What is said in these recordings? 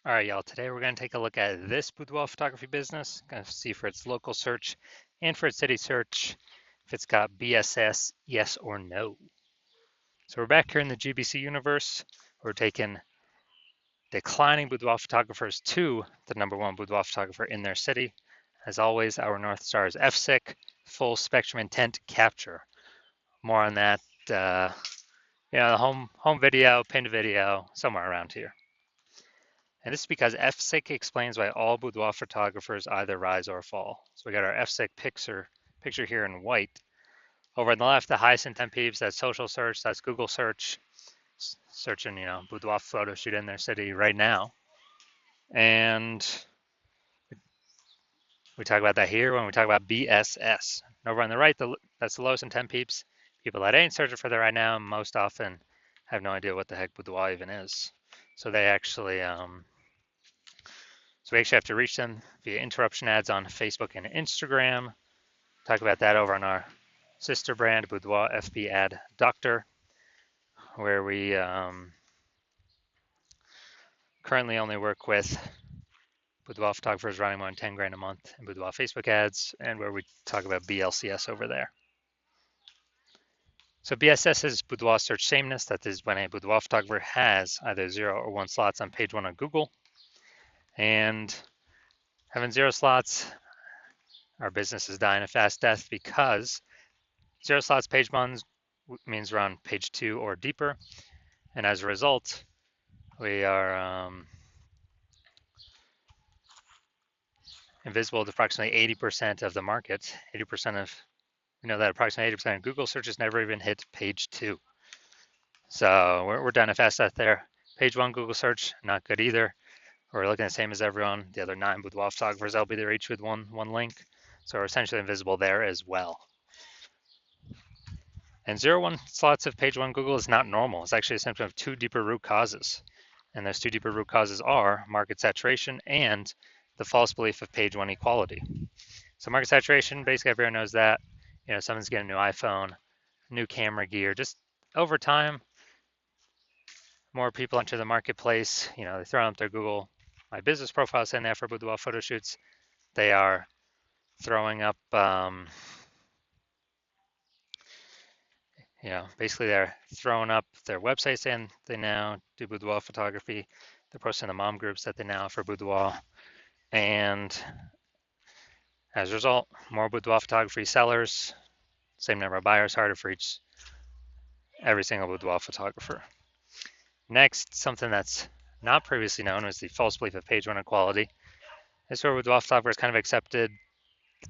All right, y'all, today we're going to take a look at this boudoir photography business. Going to see for its local search and for its city search if it's got BSS, yes or no. So we're back here in the GBC universe. We're taking declining boudoir photographers to the #1 boudoir photographer in their city. As always, our North Star is FSIC, full spectrum intent capture. More on that, the home video, pinned video, somewhere around here. And this is because FSIC explains why all boudoir photographers either rise or fall. So we got our FSIC picture here in white. Over on the left, the highest intent peeps, that's social search, that's Google search, searching, boudoir photo shoot in their city right now. And we talk about that here when we talk about BSS. And over on the right, that's the lowest intent peeps. People that ain't searching for that right now most often have no idea what the heck boudoir even is. So they actually So we actually have to reach them via interruption ads on Facebook and Instagram. Talk about that over on our sister brand, Boudoir FB Ad Doctor, where we currently only work with boudoir photographers running more than 10 grand a month in boudoir Facebook ads, and where we talk about BLCS over there. So BSS is boudoir search sameness. That is when a boudoir photographer has either 0 or 1 slots on page 1 on Google. And having 0 slots, our business is dying a fast death because 0 slots page 1 means we're on page 2 or deeper. And as a result, we are invisible to approximately 80% of the market. We know that approximately 80% of Google searches never even hit page 2. So we're down a fast death there. Page 1 Google search, not good either. We're looking the same as everyone. The other 9 boudoir photographers, they'll be there each with one link. So we're essentially invisible there as well. And 0-1 slots of page 1 Google is not normal. It's actually a symptom of 2 deeper root causes. And those 2 deeper root causes are market saturation and the false belief of page 1 equality. So market saturation, basically everyone knows that. Someone's getting a new iPhone, new camera gear. Just over time, more people enter the marketplace. They throw up their Google My Business profile saying that for boudoir photo shoots. They are throwing up basically they're throwing up their website saying they now do boudoir photography. They're posting the mom groups that they now offer boudoir. And as a result, more boudoir photography sellers, same number of buyers, harder for every single boudoir photographer. Next, something that's not previously known was the false belief of page 1 equality. This is where boudoir photographers kind of accepted,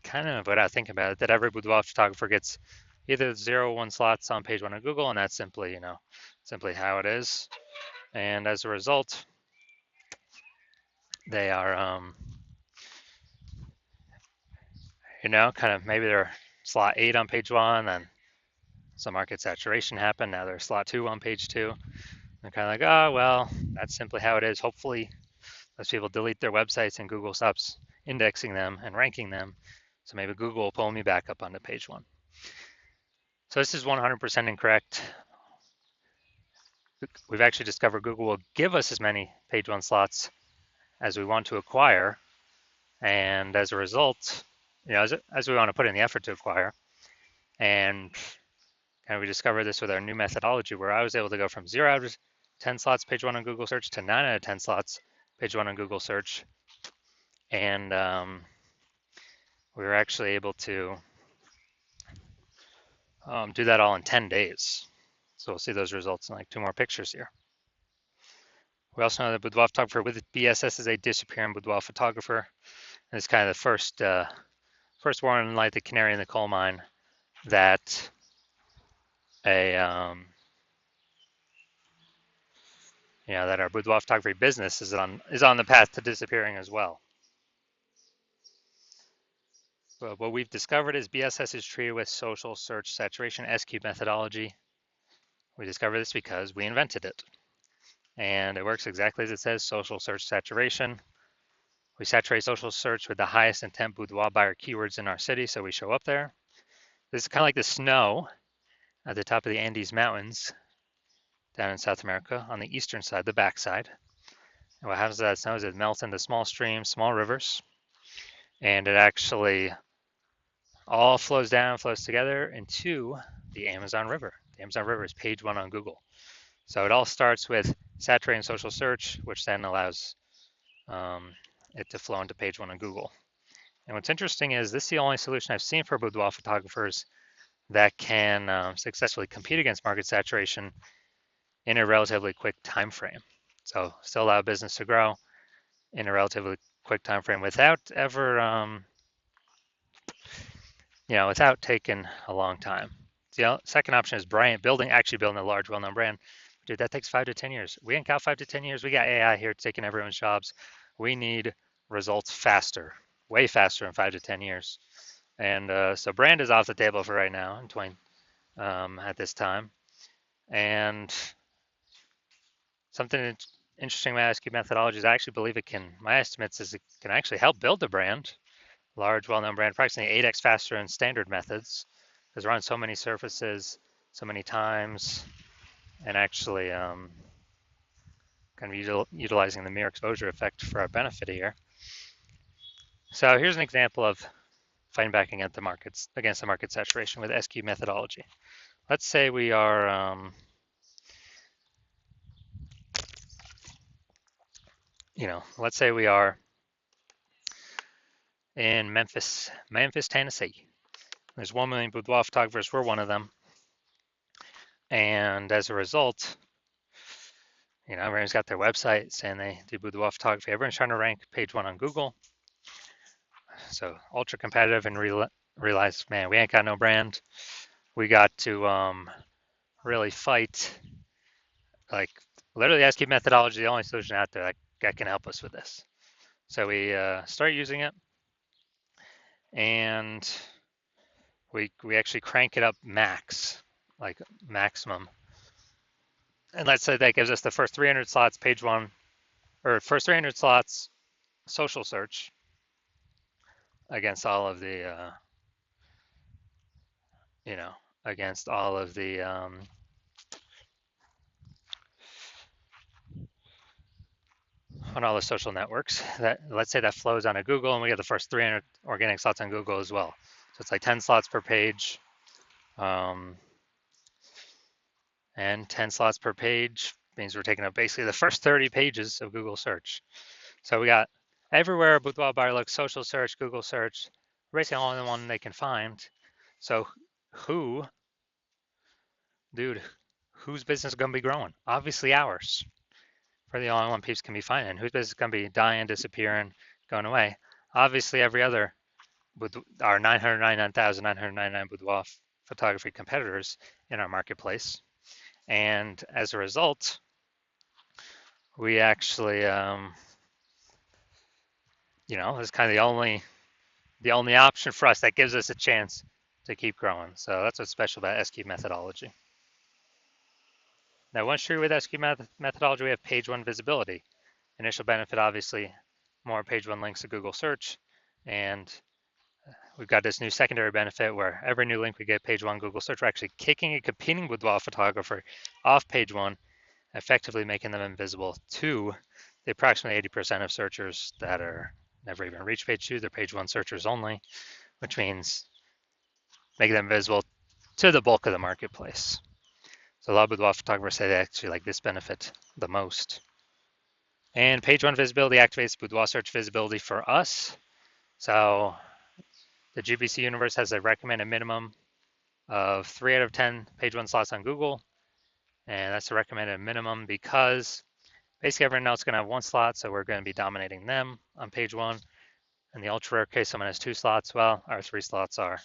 kind of without thinking about it, that every boudoir photographer gets either 0 or 1 slots on page 1 of Google, and that's simply, simply how it is. And as a result, they are, kind of maybe they're slot 8 on page 1, then some market saturation happened. Now they're slot 2 on page 2. They're kind of like, oh, well, that's simply how it is. Hopefully, those people delete their websites and Google stops indexing them and ranking them. So maybe Google will pull me back up onto page 1. So this is 100% incorrect. We've actually discovered Google will give us as many page 1 slots as we want to acquire. And as a result, as we want to put in the effort to acquire. And we discovered this with our new methodology where I was able to go from 0 out of 10 slots page 1 on Google search to 9 out of 10 slots page 1 on Google search. And we were actually able to do that all in 10 days. So we'll see those results in like 2 more pictures here. We also know that boudoir photographer with BSS is a disappearing boudoir photographer. And it's kind of the first warning light, the canary in the coal mine, that that our boudoir photography business is on the path to disappearing as well. But what we've discovered is BSS is treated with social search saturation SQ methodology. We discovered this because we invented it. And it works exactly as it says, social search saturation. We saturate social search with the highest intent boudoir buyer keywords in our city, so we show up there. This is kind of like the snow at the top of the Andes Mountains down in South America on the eastern side, the backside. And what happens to that snow is it melts into small streams, small rivers, and it actually all flows down, flows together into the Amazon River. The Amazon River is page one on Google. So it all starts with saturating social search, which then allows it to flow into page one on Google. And what's interesting is this is the only solution I've seen for boudoir photographers that can successfully compete against market saturation in a relatively quick time frame. So still allow business to grow in a relatively quick time frame without ever without taking a long time. The second option is building a large, well-known brand. Dude, that takes 5 to 10 years. We ain't got 5 to 10 years. We got AI here taking everyone's jobs. We need results faster, way faster in 5 to 10 years. And so brand is off the table for right now at this time. And something interesting about SQ methodology is I actually believe my estimates is it can actually help build a brand, large, well-known brand, approximately 8x faster than standard methods, because we're on so many surfaces, so many times, and actually kind of utilizing the mere exposure effect for our benefit here. So here's an example of fighting back against the market saturation with SQ methodology. Let's say we are let's say we are in Memphis, Tennessee. There's 1 million boudoir photographers. We're one of them. And as a result, everyone's got their website saying they do boudoir photography. Everyone's trying to rank page one on Google. So ultra competitive, and realize, man, we ain't got no brand. We got to really fight. Like literally, SQ methodology is the only solution out there that can help us with this. So we start using it, and we actually crank it up maximum. And let's say that gives us the first 300 slots page one, or first 300 slots social search against all of the against all of the on all the social networks. That, let's say that flows onto Google, and we get the first 300 organic slots on Google as well. So it's like 10 slots per page, and 10 slots per page means we're taking up basically the first 30 pages of Google search. So we got everywhere a boudoir buyer looks: social search, Google search, basically all in the one they can find. So whose business is going to be growing? Obviously ours. For the only one peeps can be finding. Whose business is going to be dying, disappearing, going away? Obviously every other with our 999,999 boudoir photography competitors in our marketplace. And as a result, we actually, it's kind of the only option for us that gives us a chance to keep growing. So that's what's special about SQ methodology. Now, once you're with SQ methodology, we have page one visibility. Initial benefit, obviously, more page one links to Google search. And we've got this new secondary benefit where every new link we get page one Google search, we're actually kicking a competing boudoir photographer off page one, effectively making them invisible to the approximately 80% of searchers that are never even reached page two. They're page one searchers only, which means making them visible to the bulk of the marketplace. So a lot of boudoir photographers say they actually like this benefit the most. And page one visibility activates boudoir search visibility for us. So the GBC universe has a recommended minimum of 3 out of 10 page one slots on Google. And that's a recommended minimum because basically everyone else is going to have one slot, so we're going to be dominating them on page one. In the ultra rare case, someone has 2 slots. Well, our 3 slots are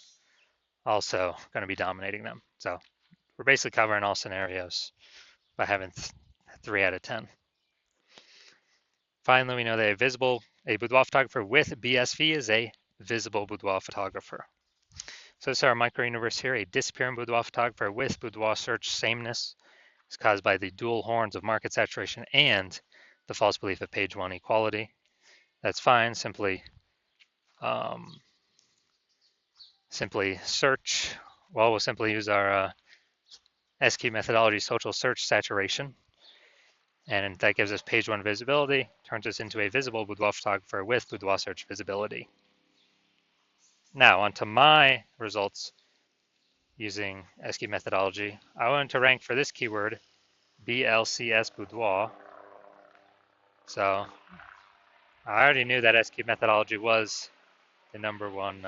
also going to be dominating them. So we're basically covering all scenarios by having 3 out of 10. Finally, we know that a boudoir photographer with BSV is a visible boudoir photographer. So this is our micro universe here. A disappearing boudoir photographer with boudoir search sameness is caused by the dual horns of market saturation and the false belief of page one equality. That's fine. Simply search. Well, we'll simply use our SQ methodology social search saturation. And that gives us page one visibility, turns us into a visible boudoir photographer with boudoir search visibility. Now onto my results using SQ methodology. I wanted to rank for this keyword BLCS boudoir. So I already knew that SQ methodology was the number one,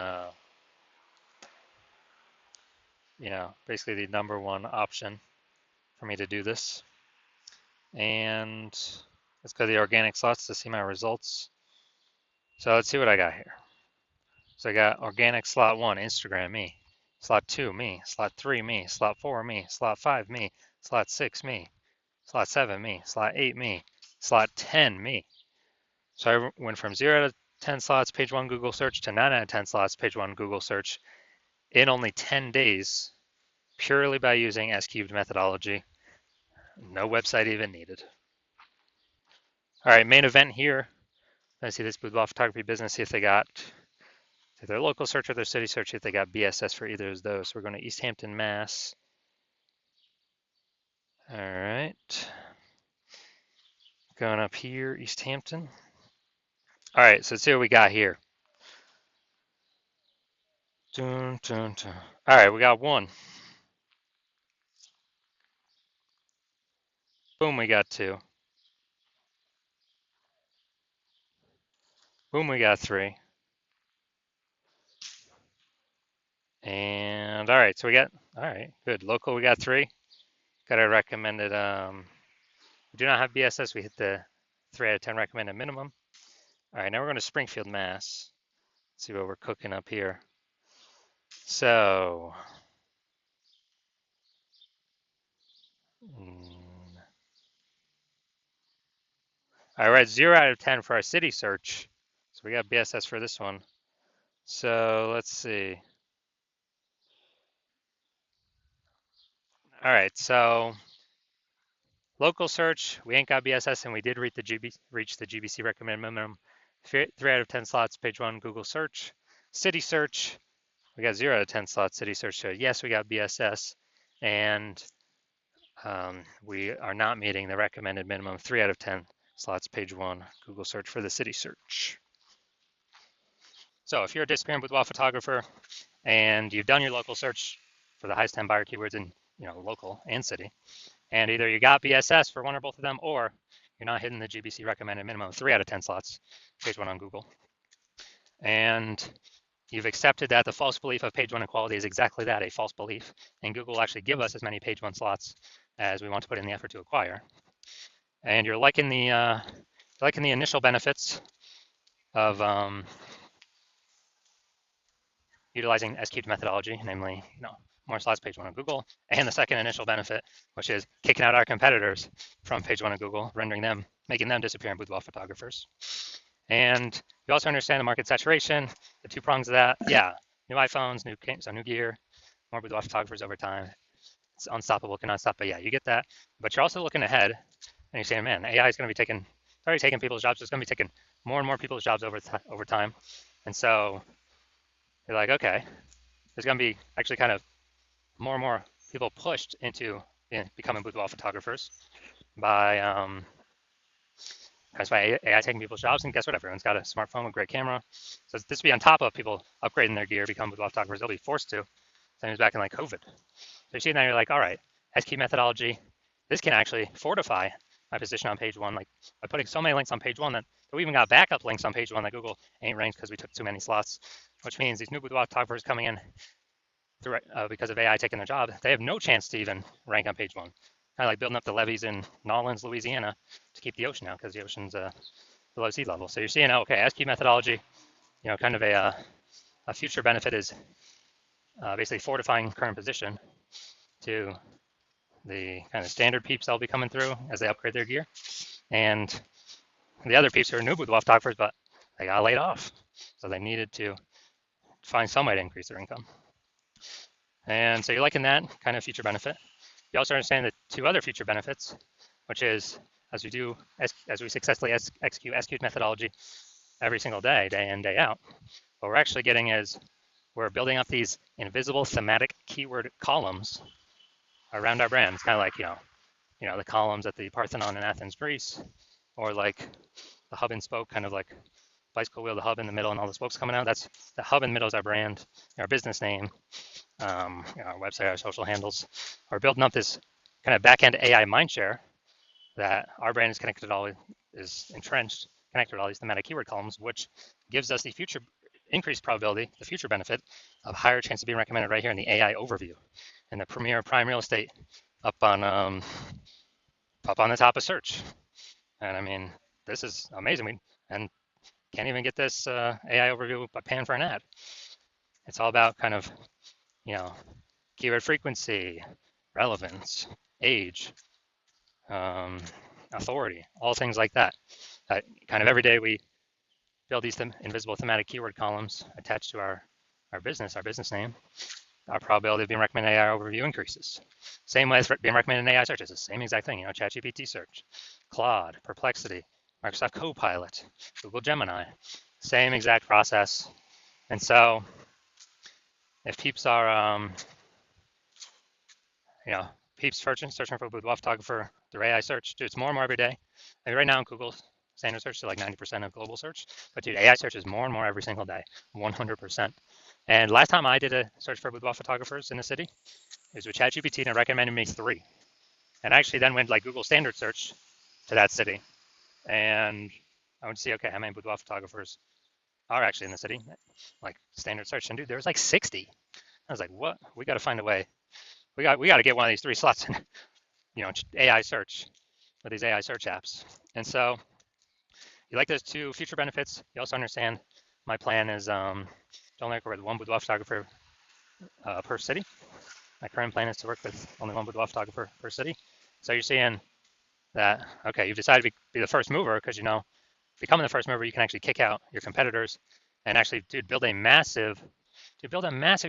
basically the number one option for me to do this. And let's go to the organic slots to see my results. So let's see what I got here. So I got organic slot 1, Instagram, me. Slot 2, me. Slot 3, me. Slot 4, me. Slot 5, me. Slot 6, me. Slot 7, me. Slot 8, me. Slot 10, me. So I went from 0 out of 10 slots, page 1 Google search, to 9 out of 10 slots, page 1 Google search in only 10 days, purely by using S-cubed methodology. No website even needed. All right, main event here. Let's see this boudoir photography business, see if they got their local search or their city search, see if they got BSS for either of those. So we're going to East Hampton, Mass. All right. Going up here, East Hampton. All right, so let's see what we got here. Dun, dun, dun. All right, we got one. Boom, we got two. Boom, we got three. And all right, so we got, all right, good. Local, we got three. Got a recommended, we do not have BSS. We hit the 3 out of 10 recommended minimum. All right, now we're going to Springfield, Mass. Let's see what we're cooking up here. So, all right, we're at 0 out of 10 for our city search. So we got BSS for this one. So let's see. All right, so local search, we ain't got BSS, and we did reach the GBC recommended minimum. 3 out of 10 slots, page 1 Google search. City search, we got 0 out of 10 slots, city search. So yes, we got BSS, and we are not meeting the recommended minimum 3 out of 10 slots, page 1 Google search for the city search. So if you're a disappearing boudoir photographer and you've done your local search for the highest 10 buyer keywords in local and city, and either you got BSS for one or both of them, or you're not hitting the GBC recommended minimum 3 out of 10 slots, page 1 on Google, and you've accepted that the false belief of page 1 equality is exactly that, a false belief, and Google will actually give us as many page 1 slots as we want to put in the effort to acquire, and you're liking the initial benefits of utilizing S-cubed methodology, namely, more slots, page 1 on Google, and the second initial benefit, which is kicking out our competitors from page 1 of Google, making them disappearing boudoir photographers. And you also understand the market saturation, the two prongs of that. Yeah, new iPhones, new gear, more boudoir photographers over time. It's unstoppable, cannot stop. But yeah, you get that. But you're also looking ahead, and you're saying, man, AI is going to be already taking people's jobs. It's going to be taking more and more people's jobs over time. And so you're like, okay, there's going to be actually kind of more and more people pushed into becoming boudoir photographers by AI taking people's jobs. And guess what? Everyone's got a smartphone with a great camera. So this will be on top of people upgrading their gear, become boudoir photographers. They'll be forced to. Same as back in like COVID. So you see now you're like, all right, S-key methodology. This can actually fortify my position on page 1, like by putting so many links on page 1 that we even got backup links on page 1 that Google ain't ranked because we took too many slots, which means these new boudoir photographers coming in because of AI taking their job, they have no chance to even rank on page 1. Kind of like building up the levees in Nolens, Louisiana to keep the ocean out because the ocean's below sea level. So you're seeing, okay, S-key methodology, kind of a future benefit is basically fortifying current position to the kind of standard peeps that'll be coming through as they upgrade their gear. And the other peeps who are new boudoir photographers, but they got laid off. So they needed to find some way to increase their income. And so you're liking that kind of future benefit. You also understand the two other future benefits, which is as we successfully execute S-cubed methodology every single day, day in, day out, what we're actually getting is we're building up these invisible thematic keyword columns around our brand. It's kind of like, the columns at the Parthenon in Athens, Greece, or like the hub and spoke, kind of like bicycle wheel, the hub in the middle and all the spokes coming out. That's the hub in the middle is our brand, our business name, our website, our social handles. We're building up this kind of back-end AI mindshare that our brand is connected all, is entrenched, connected to all these thematic keyword columns, which gives us the future increased probability, the future benefit of higher chance of being recommended right here in the AI overview and the premier prime real estate up on the top of search. And I mean, this is amazing. And can't even get this AI overview by paying for an ad. It's all about kind of, keyword frequency, relevance, age, authority, all things like that. Kind of every day we build these invisible thematic keyword columns attached to our business name. Our probability of being recommended in AI overview increases. Same way as being recommended in AI search. It's the same exact thing. ChatGPT search, Claude, Perplexity, Microsoft Copilot, Google Gemini, same exact process. And so if peeps are, peeps searching for boudoir photographer through AI search, dude, it's more and more every day. I mean, right now in Google standard search is like 90% of global search, but dude, AI search is more and more every single day, 100%. And last time I did a search for boudoir photographers in the city, it was with ChatGPT and it recommended me 3. And I actually then went like Google standard search to that city. And I would see, okay, how many boudoir photographers are actually in the city? Like standard search. And dude, there was like 60. I was like, what? We got to find a way. We got to get one of these 3 slots in, AI search with these AI search apps. And so you like those 2 future benefits. You also understand my plan is to only work with 1 boudoir photographer per city. My current plan is to work with only 1 boudoir photographer per city. So you're seeing that, okay, you've decided to be the first mover because, becoming the first mover, you can actually kick out your competitors and actually, dude, build a massive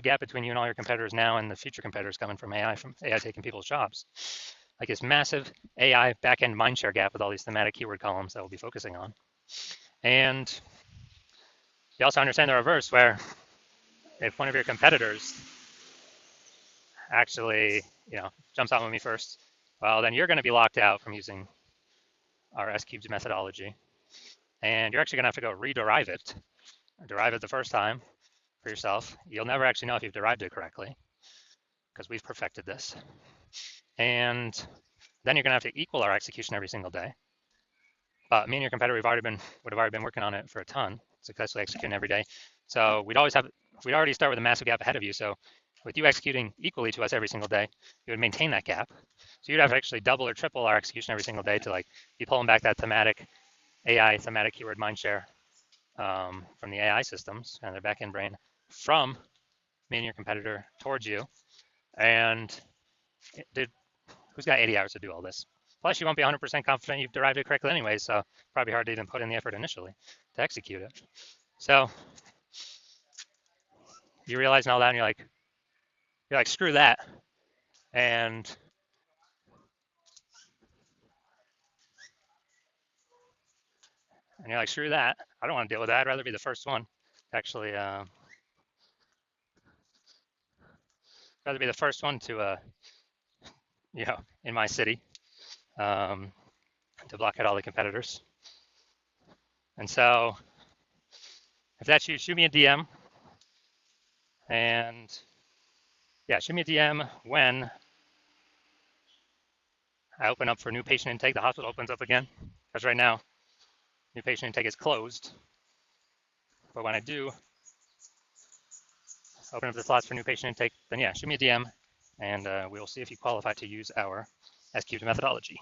gap between you and all your competitors now and the future competitors coming from AI taking people's jobs. Like this massive AI backend mindshare gap with all these thematic keyword columns that we'll be focusing on. And you also understand the reverse, where if one of your competitors actually, jumps out with me first, well, then you're going to be locked out from using our S-cubed methodology. And you're actually going to have to go rederive it, derive it the first time for yourself. You'll never actually know if you've derived it correctly because we've perfected this. And then you're going to have to equal our execution every single day. But me and your competitor, would have already been working on it for a ton, successfully executing every day. So we'd already start with a massive gap ahead of you. So with you executing equally to us every single day, you would maintain that gap. So you'd have to actually double or triple our execution every single day to like be pulling back that thematic keyword mindshare from the AI systems and their backend brain from me and your competitor towards you. And dude, who's got 80 hours to do all this? Plus, you won't be 100% confident you've derived it correctly anyway, so probably hard to even put in the effort initially to execute it. So you realize all that, and you're like, screw that, and you're like, screw that. I don't want to deal with that. I'd rather be the first one to actually, rather be the first one to, in my city, to block out all the competitors. And so if that's you, shoot me a DM. And yeah, shoot me a DM when I open up for new patient intake. The hospital opens up again, because right now, new patient intake is closed. But when I do open up the slots for new patient intake, then yeah, shoot me a DM, and we'll see if you qualify to use our S-cubed methodology.